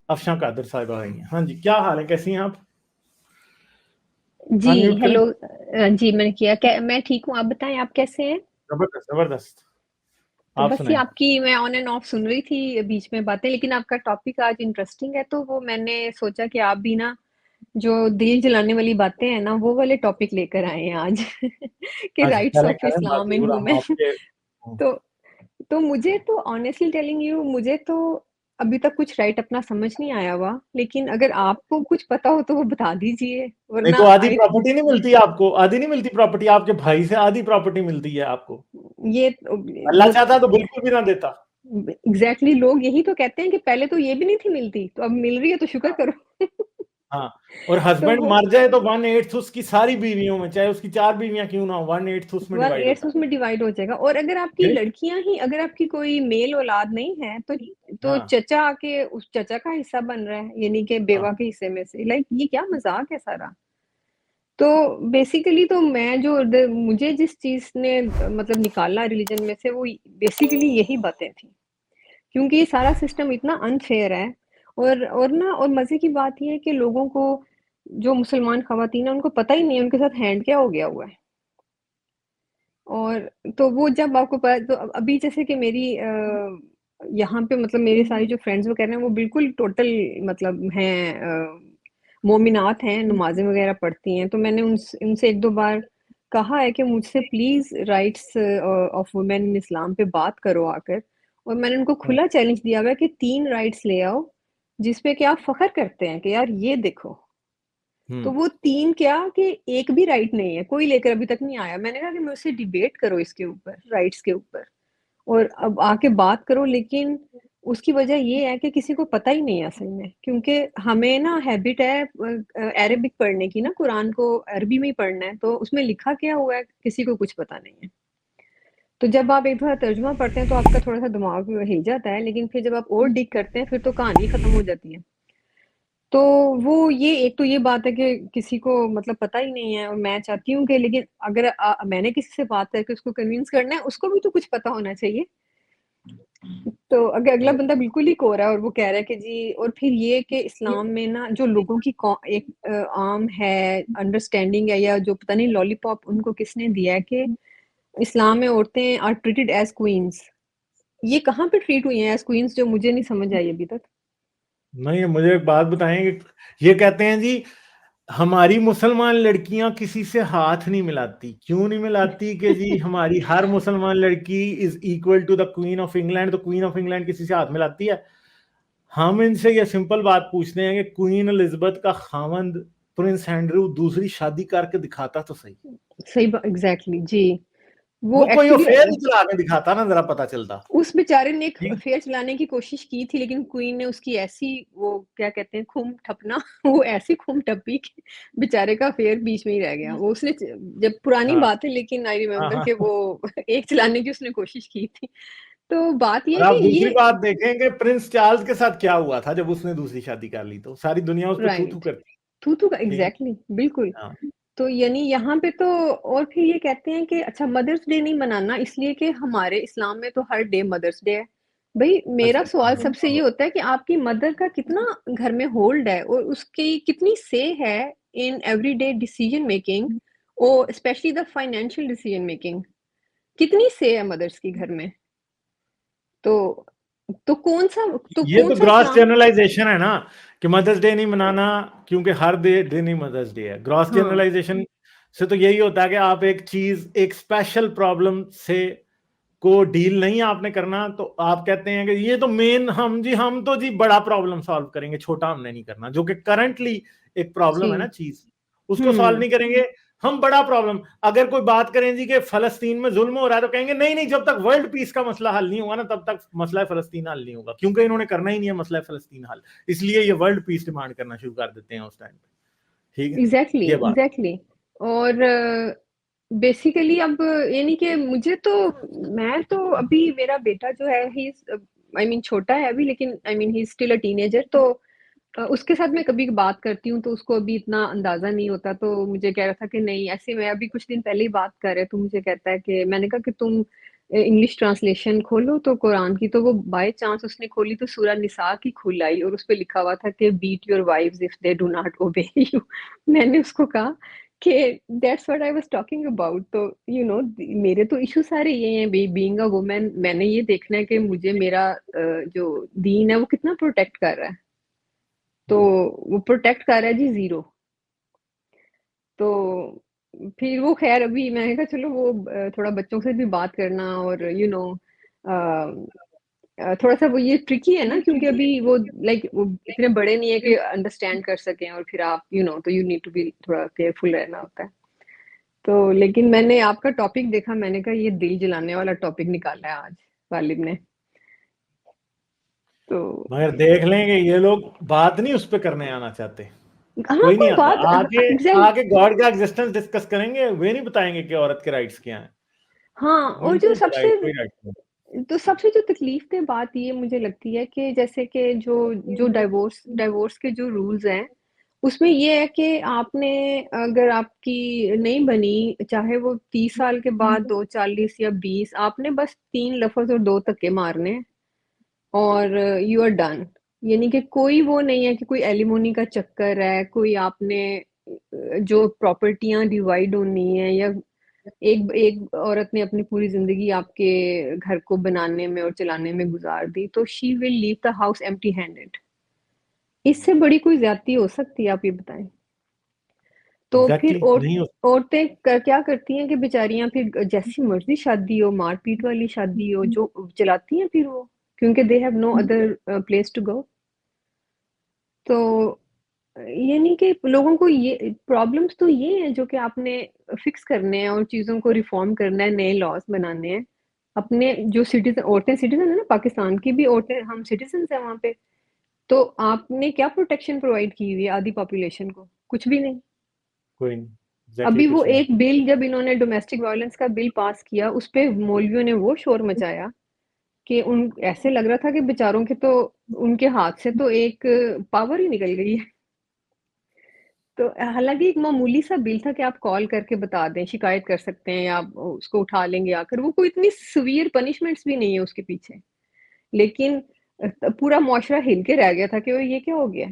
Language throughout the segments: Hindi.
अफशां कादर साहिबा आई हैं। हाँ जी, क्या हाल है, कैसी हैं आप? जी, अनम्यूट करें। हेलो। जी मैंने किया क्या, मैं ठीक हूँ, आप बताएं आप कैसे हैं? जबरदस्त जबरदस्त। तो आप बस ये सुनाएं। आपकी मैं ऑन एंड ऑफ सुन रही थी बीच में बातें, लेकिन आपका टॉपिक आज इंटरेस्टिंग है, तो वो मैंने सोचा कि आप भी ना जो दिल जलाने वाली बातें हैं ना वो वाले टॉपिक लेकर आए हैं आज कि हाँ जी, राइट्स करें ऑफ करें, बात इस्लाम इन जरूर, हम वुमेन। आपके। तो तो मुझे तो ऑनेस्टली टेलिंग यू, मुझे तो अभी तक कुछ राइट अपना समझ नहीं आया हुआ, लेकिन अगर आपको कुछ पता हो तो वो बता दीजिए, नहीं वरना तो आधी आई प्रॉपर्टी नहीं मिलती आपको, आधी नहीं मिलती प्रॉपर्टी, आपके भाई से आधी प्रॉपर्टी मिलती है आपको। ये अल्लाह वो चाहता तो बिल्कुल भी ना देता। एग्जैक्टली लोग यही तो कहते हैं कि पहले तो ये भी नहीं थी मिलती, तो अब मिल रही है तो शुक्र हाँ। करो। हाँ। और तो हस्बैंड वो मर जाए तो 1/8 उसकी सारी बीवियों में, चाहे उसकी 4 बीवियां क्यों ना हो, 1/8 उसमें वन डिवाइड एट्थ होता उसमें डिवाइड हो जाएगा, और अगर आपकी है। लड़कियां ही, अगर आपकी कोई मेल औलाद नहीं है तो हाँ चचा आके उस चचा का हिस्सा बन रहा है, यानी कि हाँ। बेवा के हिस्से में से। लाइक ये क्या मजाक है सारा। तो बेसिकली तो मैं जो मुझे जिस चीज ने मतलब निकाला रिलीजन में से, वो बेसिकली यही बातें थी, क्योंकि ये सारा सिस्टम इतना अनफेयर है। और ना, और मजे की बात ये है कि लोगों को, जो मुसलमान खवातीन है, उनको पता ही नहीं है उनके साथ हैंड क्या हो गया हुआ है। और तो वो जब आपको पता, तो अभी जैसे कि मेरी यहाँ पे मतलब मेरे सारी जो फ्रेंड्स वो कह रहे हैं वो बिल्कुल टोटल मतलब हैं, मोमिनात हैं, नमाजें वगैरह पढ़ती हैं। तो मैंने उनसे एक दो बार कहा है कि मुझसे please rights of women in Islam पे बात करो आकर। और मैंने उनको हाँ। खुला चैलेंज दिया हुआ है कि 3 राइट्स ले आओ जिसपे कि आप फख्र करते हैं कि यार ये देखो। तो हम्म। वो 3 क्या कि एक भी राइट नहीं है, कोई लेकर अभी तक नहीं आया। मैंने कहा कि मुझसे डिबेट करो इसके ऊपर, राइट्स के ऊपर, और अब आके बात करो। लेकिन उसकी वजह ये है कि किसी को पता ही नहीं है असल में, क्योंकि हमें ना हैबिट है अरेबिक पढ़ने की, ना कुरान को अरबी में ही पढ़ना है, तो उसमें लिखा क्या हुआ है किसी को कुछ पता नहीं है। तो जब आप एक बार तर्जुमा पढ़ते हैं तो आपका थोड़ा सा दिमाग हिल जाता है, लेकिन फिर जब आप और डिग करते हैं फिर तो कहानी खत्म हो जाती है। तो वो ये एक तो ये बात है कि किसी को मतलब पता ही नहीं है, और मैं चाहती हूँ कि, लेकिन अगर मैंने किसी से बात करके उसको कन्विंस करना है, उसको भी तो कुछ पता होना चाहिए। तो अगर अगला बंदा बिल्कुल ही कोरा है और वो कह रहा है कि जी, और फिर ये कि इस्लाम में ना जो लोगों की एक आम है अंडरस्टैंडिंग है, या जो पता नहीं लॉलीपॉप उनको किसने दिया है कि इस्लाम में औरतें आर ट्रीटेड एज क्वींस। ये कहाँ पे ट्रीट हुई हैं एज क्वींस, जो मुझे नहीं समझ आई अभी तक। नहीं, मुझे एक बात बताएं कि ये कहते हैं जी हमारी मुसलमान लड़कियां किसी से हाथ नहीं मिलाती, क्यों नहीं मिलाती? कि जी हमारी हर मुसलमान लड़की is equal to the queen of England, तो क्वीन ऑफ इंग्लैंड किसी से हाथ मिलाती है? हम इनसे ये सिंपल बात पूछते हैं कि क्वीन एलिजाबेथ का खामंद प्रिंस एंड्रू दूसरी शादी करके दिखाता तो सही। सही बात, एग्जैक्टली जी। वो वो कोई एक्चुअली अफेयर ही चला के दिखाता ना, जरा पता चलता। उस बेचारे ने एक ठीक। अफेयर चलाने की कोशिश की थी, लेकिन क्वीन ने उसकी ऐसी, वो क्या कहते हैं, खूम ठपना वो ऐसी खूम ठपी कि बेचारे का अफेयर बीच में ही रह गया। वो उसने, जब पुरानी हाँ बात है, लेकिन आई हाँ रिमेम्बर हाँ। कि वो एक चलाने की उसने कोशिश की थी। तो बात ये और है आप कि दूसरी ये बात देखें कि प्रिंस चार्ल्स के साथ क्या हुआ था जब उसने दूसरी शादी कर ली, तो सारी दुनिया उस पर थू थू राइट, करती। थू थू का ठीक है। एग्जैक्टली बिल्कुल। हाँ तो यानी यहाँ पे तो, और फिर ये कहते हैं कि अच्छा मदर्स डे नहीं मनाना इसलिए कि हमारे इस्लाम में तो हर डे मदर्स डे है। भाई मेरा अच्छा। सवाल सबसे ये होता है कि आपकी मदर का कितना घर में होल्ड है, और उसकी कितनी से है इन एवरीडे डिसीजन मेकिंग, और specially the financial decision making, कितनी से है मदर्स की घर में। तो कौन सा, तो ये कौन तो सा ग्रॉस इस्लाम। जनरलाइजेशन है ना, कि मदर्स डे नहीं मनाना क्योंकि हर दिन ही मदर्स डे है। ग्रॉस हाँ जनरलाइजेशन से तो यही होता है कि आप एक चीज, एक स्पेशल प्रॉब्लम से को डील नहीं आपने करना, तो आप कहते हैं कि ये तो मेन, हम तो जी बड़ा प्रॉब्लम सॉल्व करेंगे, छोटा हमने नहीं करना, जो कि करंटली एक जी। प्रॉब्लम है ना चीज, उसको सॉल्व नहीं करेंगे। हम बड़ा प्रॉब्लम, अगर कोई बात करें जी कि फलस्तीन में जुल्म हो रहा है, तो कहेंगे नहीं नहीं, जब तक वर्ल्ड पीस का मसला हल नहीं होगा ना तब तक मसला फलस्तीन हल नहीं होगा, क्योंकि इन्होंने करना ही नहीं है मसला फलस्तीन हल, इसलिए ये वर्ल्ड पीस डिमांड करना शुरू कर देते हैं उस टाइम पे। ठीक है। एग्जैक्टली ये बात। एग्जैक्टली। और बेसिकली अब यानी कि मुझे तो, मैं तो अभी मेरा बेटा जो है ही, आई मीन छोटा है अभी, लेकिन I mean he still a teenager. तो उसके साथ मैं कभी बात करती हूँ तो उसको अभी इतना अंदाजा नहीं होता। तो मुझे कह रहा था कि नहीं, ऐसे मैं अभी कुछ दिन पहले ही बात कर रहे, तो मुझे कहता है कि, मैंने कहा कि तुम इंग्लिश ट्रांसलेशन खोलो तो कुरान की, तो वो बाय चांस उसने खोली तो सूरा निसा की खुल आई और उस पे लिखा हुआ था कि beat your wives if they do not obey you. मैंने उसको कहा कि that's what I was talking about. तो मेरे तो इशू सारे ये हैं, बीइंग अ वुमेन मैंने ये देखना है कि मुझे मेरा जो दीन है वो कितना प्रोटेक्ट कर रहा है। तो वो प्रोटेक्ट कर रहा है जी जीरो। तो फिर वो खैर अभी मैंने कहा चलो वो थोड़ा बच्चों से भी बात करना और थोड़ा सा वो ये ट्रिकी है ना, क्योंकि अभी वो लाइक वो इतने बड़े नहीं है कि अंडरस्टैंड कर सकें, और फिर आप तो यू नीड टू बी थोड़ा केयरफुल रहना होता है। तो लेकिन मैंने आपका टॉपिक देखा, मैंने कहा ये दिल जलाने वाला टॉपिक निकाला है आज वालिद ने। तो मगर देख लेंगे, ये लोग बात नहीं उस पे करने आना चाहते, हाँ, कोई नहीं कोई आता बात आगे। एग्जैक्ट। आगे गॉड का एग्जिस्टेंस डिस्कस करेंगे, वे नहीं बताएंगे कि औरत के राइट्स क्या हैं। हाँ, और उनको जो भी पता है सबसे कोई राइट्स नहीं। सबसे जो तकलीफ दे बात ये मुझे लगती है कि जैसे कि जो जो डाइवोर्स डाइवोर्स के जो रूल्स हैं, उसमें ये है कि आपने, अगर आपकी नहीं बनी, चाहे वो 30 साल के बाद दो 40 या 20, आपने बस 3 लफ्ज और 2 धक्के मारने हैं और यू आर डन। यानी कि कोई वो नहीं है कि कोई एलिमोनी का चक्कर है, कोई आपने जो प्रॉपर्टियां डिवाइड होनी है, या एक एक औरत ने अपनी पूरी जिंदगी आपके घर को बनाने में और चलाने में गुजार दी, तो she will leave the house empty handed. इससे बड़ी कोई ज्यादती हो सकती है, आप ये बताएं। तो फिर एग्जैक्टली नहीं हो। औरतें क्या करती हैं कि बेचारियां फिर जैसी मर्जी शादी हो, मारपीट वाली शादी हो, जो चलाती हैं फिर वो, क्योंकि they have no other place to go. तो ये नहीं कि लोगों को ये प्रॉब्लम्स तो ये हैं जो कि आपने फिक्स करने हैं और चीज़ों को रिफॉर्म करना है, नए लॉज बनाने हैं। अपने जो सिटीजन, औरतें सिटीजन है ना, पाकिस्तान की भी औरतें, हम सिटीजन हैं वहाँ पे। तो आपने क्या प्रोटेक्शन प्रोवाइड की हुई है आधी पॉपुलेशन को? कुछ भी नहीं। कोई नहीं, एग्जैक्टली अभी वो कुछ नहीं। एक बिल, जब इन्होंने डोमेस्टिक वायलेंस का बिल पास किया, उस पे मौलवियों ने वो शोर मचाया कि उन ऐसे लग रहा था कि बेचारों के तो, उनके हाथ से तो एक पावर ही निकल गई है। तो हालांकि एक मामूली सा बिल था कि आप कॉल करके बता दें, शिकायत कर सकते हैं, या आप उसको उठा लेंगे आकर, वो कोई इतनी सीवियर पनिशमेंट्स भी नहीं है उसके पीछे। लेकिन पूरा मुआशरा हिल के रह गया था कि वो ये क्या हो गया है।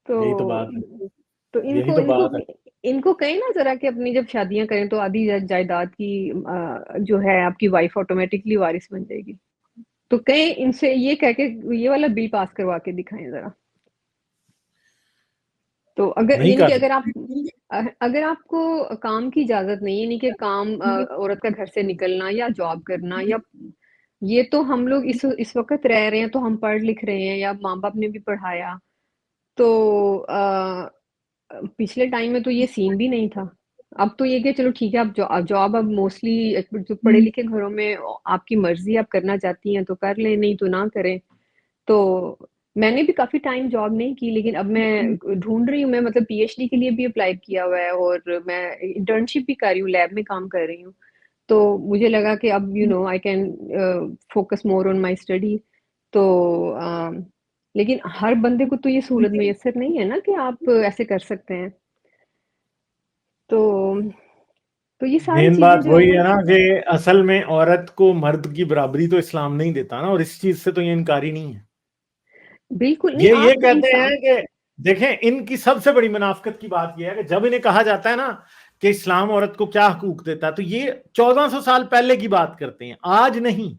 यही तो तो बात है। तो यही इनको तो इनको बात है। इनको कहें ना जरा कि अपनी जब शादियां करें तो आधी जायदाद की जो है आपकी वाइफ ऑटोमेटिकली वारिस बन जाएगी। तो कहें इनसे, ये कह के ये वाला बिल पास करवा के दिखाएं जरा। तो अगर नहीं यानी कर कि अगर आप, सकते। अगर आपको काम की इजाजत नहीं है, यानी कि काम औरत का घर से निकलना या जॉब करना, या ये तो हम लोग इस वक्त रह रहे हैं, तो हम पढ़ लिख रहे हैं या माँ बाप ने भी पढ़ाया। तो पिछले टाइम में तो ये सीन भी नहीं था। अब तो ये कि चलो ठीक है, अब जॉब अब मोस्टली जो पढ़े लिखे घरों में आपकी मर्जी, आप करना चाहती हैं तो कर लें, नहीं तो ना करें। तो मैंने भी काफी टाइम जॉब नहीं की, लेकिन अब मैं ढूंढ रही हूँ। मैं मतलब पीएचडी के लिए भी अप्लाई किया हुआ है और मैं इंटर्नशिप भी कर रही हूँ, लैब में काम कर रही हूँ। तो मुझे लगा कि अब I can focus more on my study. तो लेकिन हर बंदे को तो ये सहूलत मैसर नहीं है ना कि आप ऐसे कर सकते हैं। तो ये सारी मेन चीजें बात जो है वही ना, है ना कि असल में औरत को मर्द की बराबरी तो इस्लाम नहीं देता ना, और इस चीज से तो ये इनकारी नहीं है। बिल्कुल नहीं, ये आप कहते हैं इंसान। कि देखें, इनकी सबसे बड़ी मुनाफिकत की बात यह है कि जब इन्हें कहा जाता है ना कि इस्लाम औरत को क्या हकूक देता है, तो ये 1400 साल पहले की बात करते हैं, आज नहीं।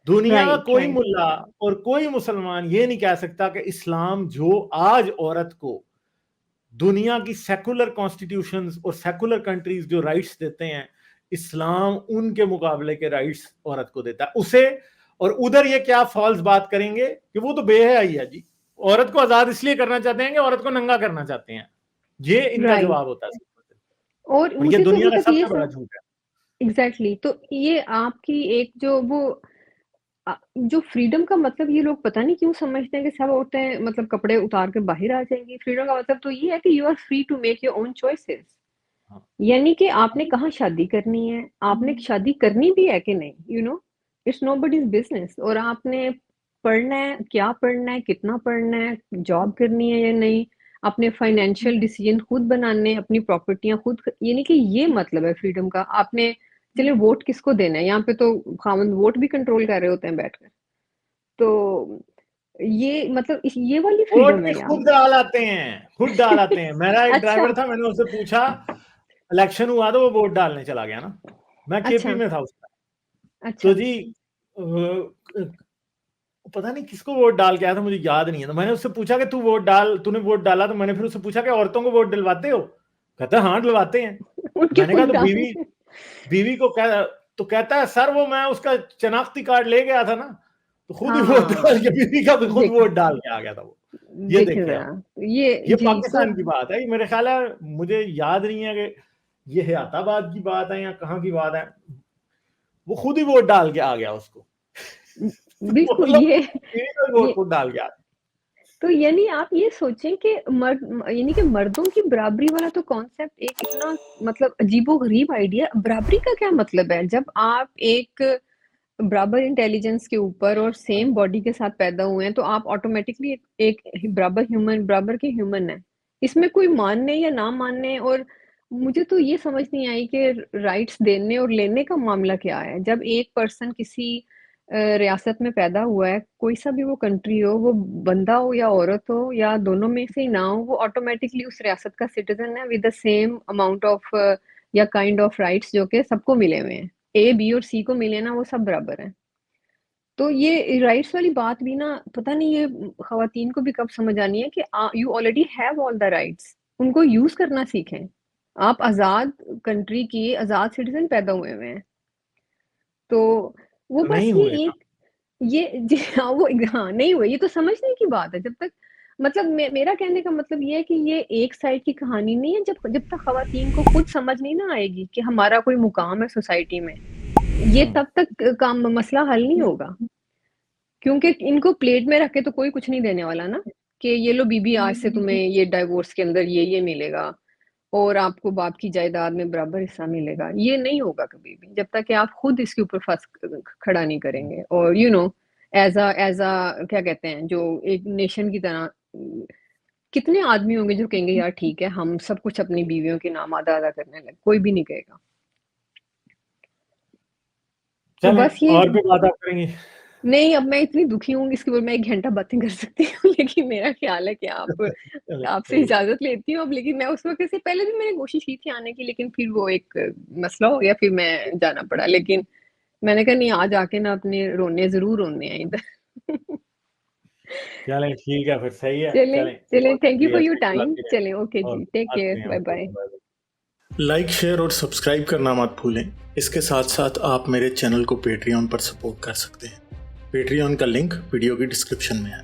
दुनिया का राइट, कोई राइट। मुल्ला और कोई मुसलमान ये नहीं कह सकता कि इस्लाम जो आज औरत को दुनिया की सेकुलर कॉन्स्टिट्यूशंस और सेकुलर कंट्रीज जो राइट्स देते हैं, इस्लाम उनके मुकाबले के राइट्स औरत को देता है उसे। और उधर ये क्या फॉल्स बात करेंगे कि वो तो बेहयाई है जी, औरत को आजाद इसलिए करना चाहते हैं कि औरत को नंगा करना चाहते हैं। ये इनका राइट। जवाब होता है। और और ये मुझे तो दुनिया अभी का तक ये सबसे बड़ा सब, झूठ है। एग्जैक्टली तो ये आपकी एक जो वो जो फ्रीडम का मतलब ये लोग पता नहीं क्यों समझते हैं कि सब औरतें मतलब कपड़े उतार के बाहर आ जाएंगी। फ्रीडम का मतलब तो ये है कि you are free to make your own choices. हाँ। यानी कि आपने कहाँ शादी करनी है, आपने शादी करनी भी है कि नहीं, इट्स नोबडीज बिजनेस। और आपने पढ़ना है, क्या पढ़ना है, कितना पढ़ना है, जॉब करनी है या नहीं, अपने फाइनेंशियल डिसीजन खुद बनाने हैं, अपनी प्रॉपर्टियां खुद, यानी कि ये मतलब है फ्रीडम का। आपने चलिए वोट किसको देना है, यहाँ पे तो खामद वोट भी कंट्रोल कर रहे होते हैं बैठकर। तो ये मतलब ये वाली वोट फ्रीडम भी है खुद यार। डाल आते हैं, खुद डाल आते हैं। मेरा एक अच्छा ड्राइवर था, मैंने उससे पूछा, इलेक्शन हुआ तो वो वोट डालने चला गया ना, मैं केपी अच्छा में था उसका, तो अच्छा जी पता नहीं किसको वोट डाल के आया था, मुझे याद नहीं है। तो मैंने उससे पूछा कि तूने वोट डाला? तो मैंने फिर उससे पूछा कि औरतों को वोट डलवाते हो? कहता हाँ डलवाते हैं। उनके मैंने कहा खुद तो डाल बीवी को तो कहता है सर वो मैं उसका शनाख्ती कार्ड ले गया था ना, तो खुद ही वोट डाल हाँ के बीवी का भी खुद देख वोट डाल के आ गया था वो। ये देखे देखे जरा आप, ये ये जी। तो पाकिस्तान की बात है, ये मेरे ख्याल है, मुझे याद नहीं है कि ये हयाताबाद की बात है या कहाँ की बात है, वो खुद ही वोट डाल के आ गया उसको। बिल्कुल मतलब ये बीवी का भी वोट ये खुद डाल के आ गया। तो यानी आप ये सोचें कि यानी कि मर्दों की बराबरी वाला तो कॉन्सेप्ट एक इतना मतलब अजीबोगरीब आइडिया। बराबरी का क्या मतलब है? जब आप एक बराबर इंटेलिजेंस के ऊपर और सेम बॉडी के साथ पैदा हुए हैं तो आप ऑटोमेटिकली एक बराबर के ह्यूमन है। इसमें कोई मानने या ना मानने, और मुझे तो ये समझ नहीं आई कि राइट्स देने और लेने का मामला क्या है। जब एक पर्सन किसी रियासत में पैदा हुआ है, कोई सा भी वो कंट्री हो, वो बंदा हो या औरत हो या दोनों में से ही ना हो, वो ऑटोमेटिकली उस रियासत का सिटीजन है with the same amount of या काइंड ऑफ राइट्स जो कि सबको मिले हुए हैं। ए बी और सी को मिले ना, वो सब बराबर है। तो ये राइट्स वाली बात भी ना, पता नहीं ये खवातीन को भी कब समझ आनी है कि you already have all the rights, उनको यूज करना सीखें। आप आजाद कंट्री की आजाद सिटीजन पैदा हुए हुए हैं। तो वो तो बस नहीं ये हुए ना। एक ये जी हाँ, वो हाँ नहीं हुए, ये तो समझने की बात है। जब तक मतलब मेरा कहने का मतलब ये है कि ये एक साइड की कहानी नहीं है। जब जब तक खवातीन को खुद समझ नहीं ना आएगी कि हमारा कोई मुकाम है सोसाइटी में, ये तब तक काम मसला हल नहीं होगा। क्योंकि इनको प्लेट में रख के तो कोई कुछ नहीं देने वाला ना, कि ये लो बीबी आज से तुम्हें ये डाइवोर्स के अंदर ये मिलेगा और आपको बाप की जायदाद में बराबर हिस्सा मिलेगा। ये नहीं होगा कभी भी जब तक कि आप खुद इसके ऊपर फंस खड़ा नहीं करेंगे। और एज अ क्या कहते हैं, जो एक नेशन की तरह कितने आदमी होंगे जो कहेंगे यार ठीक है हम सब कुछ अपनी बीवियों के नाम आधा आधा करने लगे? कोई भी नहीं कहेगा। तो चलें बस ये और भी बात आप करेंगे। नहीं, अब मैं इतनी दुखी हूँ इसके ऊपर मैं 1 घंटा बातें कर सकती हूँ लेकिन मेरा ख्याल है कि आप चलें आपसे सही है। इजाज़त लेती हूँ अब। लेकिन मैं उस वक़्त से पहले भी मैंने कोशिश की थी आने की, लेकिन फिर वो एक मसला हो गया, फिर मैं जाना पड़ा। लेकिन मैंने कहा नहीं, आज आके ना अपने रोने ज़रूर रोने हैं इधर। चलें ठीक है, फिर सही है। चलें, चलें चलें, बहुत थैंक यू शुक्रिया, फॉर योर सही टाइम। चलाते रहें चलें, ओके और जी, टेक आते केयर, हैं बाय-बाय। हम। लाइक, शेयर और सब्सक्राइब करना मत भूलें। इसके साथ साथ आप मेरे चैनल को पेट्रियन पर सपोर्ट कर सकते हैं। पेट्रियन का लिंक वीडियो की डिस्क्रिप्शन में है।